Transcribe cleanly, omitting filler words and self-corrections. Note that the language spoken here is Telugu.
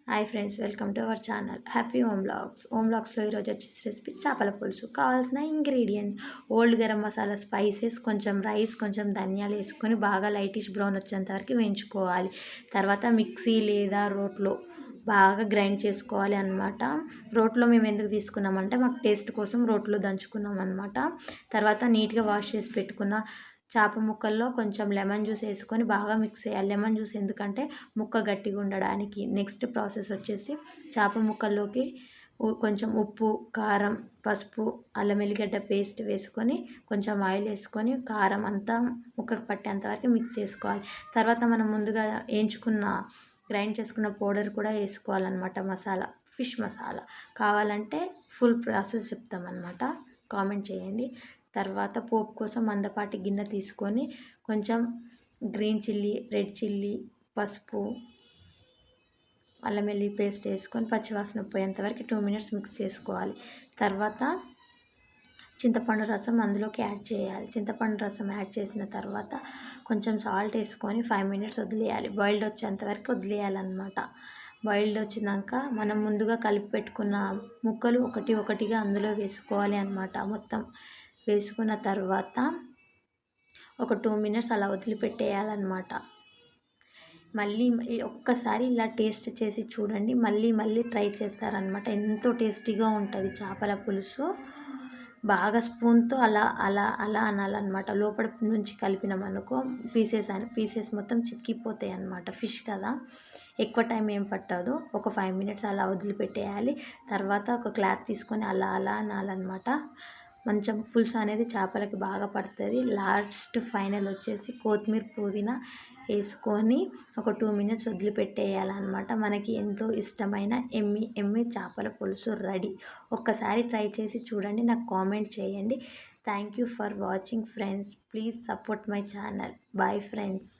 Hi friends, welcome to our channel happy home బ్లాగ్స్లో ఈరోజు వచ్చేసి రెసిపీ చేపల పులుసు. కావాల్సిన ingredients: old garam masala, spices, కొంచెం రైస్, కొంచెం ధనియాలు వేసుకొని బాగా లైటిష్ బ్రౌన్ వచ్చేంత వరకు వేయించుకోవాలి. తర్వాత మిక్సీ లేదా రోట్లో బాగా గ్రైండ్ చేసుకోవాలి అనమాట. రోట్లో మేము ఎందుకు తీసుకున్నామంటే మాకు టేస్ట్ కోసం రోట్లో దంచుకున్నాం అనమాట. తర్వాత నీట్గా వాష్ చేసి పెట్టుకున్న చేప ముక్కల్లో కొంచెం లెమన్ జ్యూస్ వేసుకొని బాగా మిక్స్ చేయాలి. లెమన్ జ్యూస్ ఎందుకంటే ముక్క గట్టిగా ఉండడానికి. నెక్స్ట్ ప్రాసెస్ వచ్చేసి చేప ముక్కల్లోకి కొంచెం ఉప్పు, కారం, పసుపు, అల్లం వెల్లిగడ్డ పేస్ట్ వేసుకొని కొంచెం ఆయిల్ వేసుకొని కారం అంతా ముక్కకు పట్టేంత వరకు మిక్స్ చేసుకోవాలి. తర్వాత మనం ముందుగా గ్రైండ్ చేసుకున్న పౌడర్ కూడా వేసుకోవాలన్నమాట. మసాలా, ఫిష్ మసాలా కావాలంటే ఫుల్ ప్రాసెస్ చెప్తామన్నమాట, కామెంట్ చేయండి. తర్వాత పోపు కోసం మందపాటి గిన్నె తీసుకొని కొంచెం గ్రీన్ చిల్లీ, రెడ్ చిల్లీ, పసుపు, అల్లం వెల్లి పేస్ట్ వేసుకొని పచ్చివాసన పోయేంత వరకు 2 minutes మిక్స్ చేసుకోవాలి. తర్వాత చింతపండు రసం అందులోకి యాడ్ చేయాలి. చింతపండు రసం యాడ్ చేసిన తర్వాత కొంచెం సాల్ట్ వేసుకొని 5 minutes వదిలేయాలి. బాయిల్డ్ వచ్చేంత వరకు వదిలేయాలన్నమాట. బాయిల్డ్ వచ్చినాక మనం ముందుగా కలిపి పెట్టుకున్న ముక్కలు ఒకటి ఒకటిగా అందులో వేసుకోవాలి అన్నమాట. మొత్తం వేసుకున్న తర్వాత ఒక 2 minutes అలా వదిలిపెట్టేయాలన్నమాట. మళ్ళీ ఒక్కసారి ఇలా టేస్ట్ చేసి చూడండి, మళ్ళీ మళ్ళీ ట్రై చేస్తారనమాట. ఎంతో టేస్టీగా ఉంటుంది చేపల పులుసు. బాగా స్పూన్తో అలా అలా అలా అనాలన్నమాట. లోపల నుంచి కలిపినామనుకో పీసెస్ మొత్తం చితికిపోతాయి అన్నమాట. ఫిష్ కదా, ఎక్కువ టైం ఏం పట్టదు. ఒక 5 minutes అలా వదిలిపెట్టేయాలి. తర్వాత ఒక క్లాత్ తీసుకొని అలా అలా అనాలన్నమాట. మంచం పులుసు అనేది చేపలకి బాగా పడుతుంది. లాస్ట్ ఫైనల్ వచ్చేసి కొత్తిమీర, పుదీనా వేసుకొని ఒక 2 minutes వదిలిపెట్టేయాలన్నమాట. మనకి ఎంతో ఇష్టమైన ఎమ్మి చేపల పులుసు రెడీ. ఒక్కసారి ట్రై చేసి చూడండి, నాకు కామెంట్ చేయండి. Thank you for watching friends. Please support my channel. Bye friends.